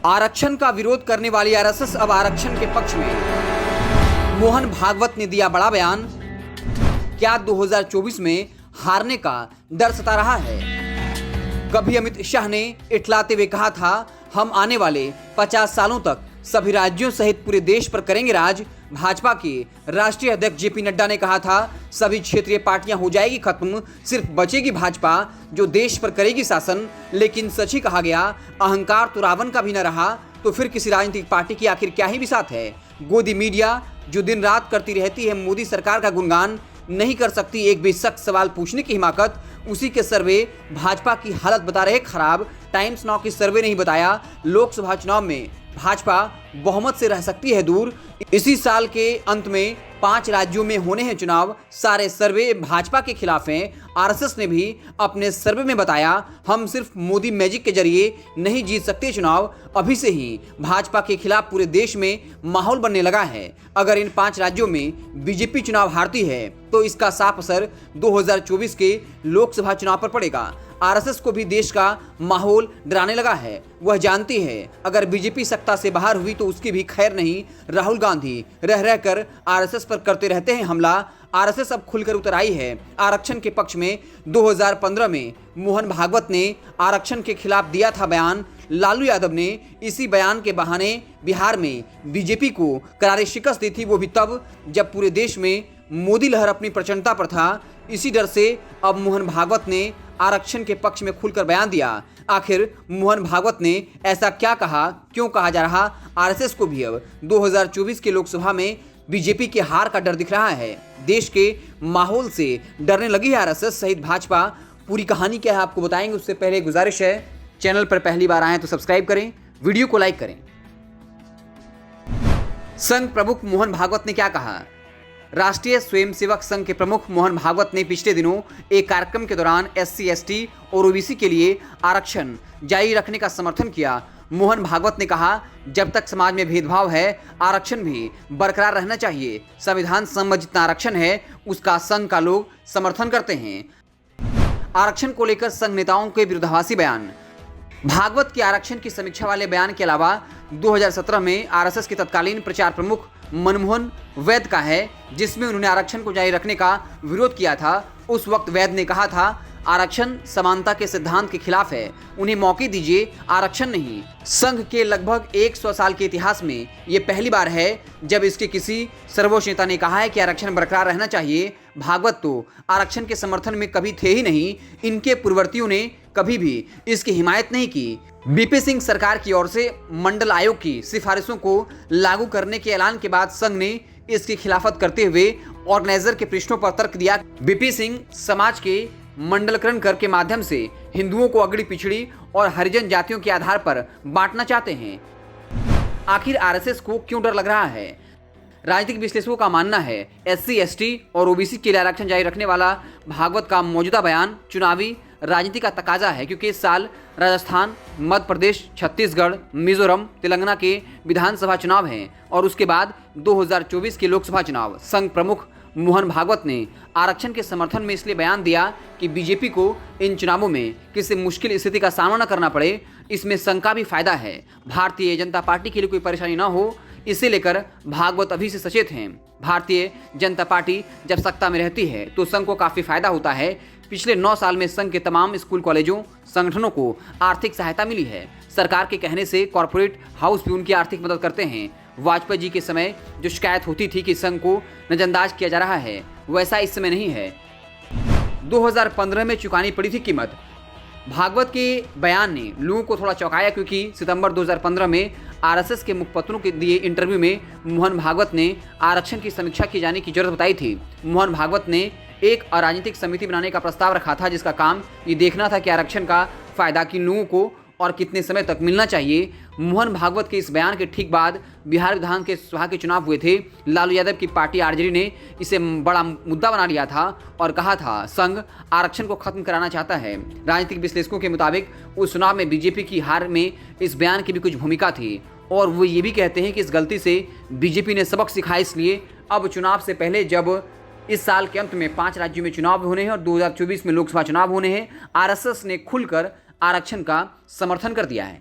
आरक्षण का विरोध करने वाली आरएसएस अब आरक्षण के पक्ष में। मोहन भागवत ने दिया बड़ा बयान। क्या 2024 में हारने का डर सता रहा है? कभी अमित शाह ने इठलाते हुए कहा था, हम आने वाले 50 सालों तक सभी राज्यों सहित पूरे देश पर करेंगे राज। भाजपा के राष्ट्रीय अध्यक्ष जेपी नड्डा ने कहा था, सभी क्षेत्रीय पार्टियां हो जाएगी खत्म, सिर्फ बचेगी भाजपा जो देश पर करेगी शासन। लेकिन सच ही कहा गया, अहंकार तो रावण का भी न रहा, तो फिर किसी राजनीतिक पार्टी की आखिर क्या ही बिसात है। गोदी मीडिया जो दिन रात करती रहती है मोदी सरकार का गुणगान, नहीं कर सकती एक भी सख्त सवाल पूछने की हिमाकत। उसी के सर्वे भाजपा की हालत बता रहे खराब। टाइम्स नाउ की सर्वे ने ही बताया, लोकसभा चुनाव में भाजपा बहुमत से रह सकती है दूर। इसी साल के अंत में 5 राज्यों में होने हैं चुनाव। सारे सर्वे भाजपा के खिलाफ हैं। आरएसएस ने भी अपने सर्वे में बताया, हम सिर्फ मोदी मैजिक के जरिए नहीं जीत सकते चुनाव। अभी से ही भाजपा के खिलाफ पूरे देश में माहौल बनने लगा है। अगर इन 5 राज्यों में बीजेपी चुनाव हारती है तो इसका साफ असर 2024 के लोकसभा चुनाव पर पड़ेगा। आरएसएस को भी देश का माहौल डराने लगा है। वह जानती है अगर बीजेपी सत्ता से बाहर हुई तो उसकी भी खैर नहीं। राहुल गांधी रह रहकर आरएसएस पर करते रहते हैं हमला। आरएसएस अब खुलकर उतर आई है आरक्षण के पक्ष में। 2015 में मोहन भागवत ने आरक्षण के खिलाफ दिया था बयान। लालू यादव ने इसी बयान के बहाने बिहार में बीजेपी को करारी शिकस्त दी थी, वो भी तब जब पूरे देश में मोदी लहर अपनी प्रचंडता पर था। इसी डर से अब मोहन भागवत ने आरक्षण के पक्ष में खुलकर बयान दिया। आखिर मोहन भागवत ने ऐसा क्या कहा, क्यों कहा जा रहा? आरएसएस को भी अब 2024 के लोकसभा में बीजेपी के हार का डर दिख रहा है। देश के माहौल से डरने लगी है आरएसएस सहित भाजपा। पूरी कहानी क्या है आपको बताएंगे। उससे पहले गुजारिश है, चैनल पर पहली बार आए तो सब्सक्राइब करें, वीडियो को लाइक करें। संघ प्रमुख मोहन भागवत ने क्या कहा? राष्ट्रीय स्वयंसेवक संघ के प्रमुख मोहन भागवत ने पिछले दिनों एक कार्यक्रम के दौरान एससी, एसटी और ओबीसी के लिए आरक्षण जारी रखने का समर्थन किया। मोहन भागवत ने कहा, जब तक समाज में भेदभाव है आरक्षण भी बरकरार रहना चाहिए। संविधान सम्मत जितना आरक्षण है उसका संघ का लोग समर्थन करते हैं। आरक्षण को लेकर संघ नेताओं के विरोधाभासी बयान। भागवत के आरक्षण की समीक्षा वाले बयान के अलावा 2017 में आरएसएस के तत्कालीन प्रचार प्रमुख मनमोहन वैद का है, जिसमें उन्होंने आरक्षण को जारी रखने का विरोध किया था। उस वक्त वैद ने कहा था, आरक्षण समानता के सिद्धांत के खिलाफ है, उन्हें मौके दीजिए, आरक्षण नहीं। संघ के लगभग 100 साल के इतिहास में ये पहली बार है जब इसके किसी सर्वोच्च नेता ने कहा है कि आरक्षण बरकरार रहना चाहिए। भागवत तो आरक्षण के समर्थन में कभी थे ही नहीं। इनके पूर्ववर्तियों ने कभी भी इसकी हिमायत नहीं की। बीपी सिंह सरकार की ओर से मंडल आयोग की सिफारिशों को लागू करने के ऐलान के बाद संघ ने इसकी खिलाफत करते हुए ऑर्गेनाइजर के पृष्ठों पर तर्क दिया। बीपी सिंह समाज के मंडलकरण कर के माध्यम से हिंदुओं को अगड़ी पिछड़ी और हरिजन जातियों के आधार पर बांटना चाहते हैं। आखिर आरएसएस को क्यों डर लग रहा है? राजनीतिक विश्लेषकों का मानना है, एससी, एसटी और ओबीसी के लिए आरक्षण जारी रखने वाला भागवत का मौजूदा बयान चुनावी राजनीति का तकाजा है, क्योंकि इस साल राजस्थान, मध्य प्रदेश, छत्तीसगढ़, मिजोरम, तेलंगाना के विधानसभा चुनाव हैं और उसके बाद 2024 के लोकसभा चुनाव। संघ प्रमुख मोहन भागवत ने आरक्षण के समर्थन में इसलिए बयान दिया कि बीजेपी को इन चुनावों में किसी मुश्किल स्थिति का सामना न करना पड़े। इसमें संघ का भी फायदा है। भारतीय जनता पार्टी के लिए कोई परेशानी न हो, इसे लेकर भागवत अभी से सचेत हैं। भारतीय जनता पार्टी जब सत्ता में रहती है तो संघ को काफ़ी फायदा होता है। पिछले 9 साल में संघ के तमाम स्कूल, कॉलेजों, संगठनों को आर्थिक सहायता मिली है। सरकार के कहने से कॉरपोरेट हाउस भी उनकी आर्थिक मदद करते हैं। वाजपेयी जी के समय जो शिकायत होती थी कि संघ को नजरअंदाज किया जा रहा है, वैसा इस समय नहीं है। 2015 में चुकानी पड़ी थी कीमत। भागवत के बयान ने लोगों को थोड़ा चौंकाया, क्योंकि सितंबर 2015 में आरएसएस के मुखपत्रों के दिए इंटरव्यू में मोहन भागवत ने आरक्षण की समीक्षा की जाने की जरूरत बताई थी। मोहन भागवत ने एक अराजनीतिक समिति बनाने का प्रस्ताव रखा था, जिसका काम ये देखना था कि आरक्षण का फायदा किन लोगों को और कितने समय तक मिलना चाहिए। मोहन भागवत के इस बयान के ठीक बाद बिहार विधानसभा के चुनाव हुए थे। लालू यादव की पार्टी आरजेडी ने इसे बड़ा मुद्दा बना लिया था और कहा था संघ आरक्षण को खत्म कराना चाहता है। राजनीतिक विश्लेषकों के मुताबिक उस चुनाव में बीजेपी की हार में इस बयान की भी कुछ भूमिका थी और वो ये भी कहते हैं कि इस गलती से बीजेपी ने सबक सीखा। इसलिए अब चुनाव से पहले, जब इस साल के अंत में 5 राज्यों में चुनाव होने हैं और 2024 में लोकसभा चुनाव होने हैं, आरएसएस ने खुलकर आरक्षण का समर्थन कर दिया है।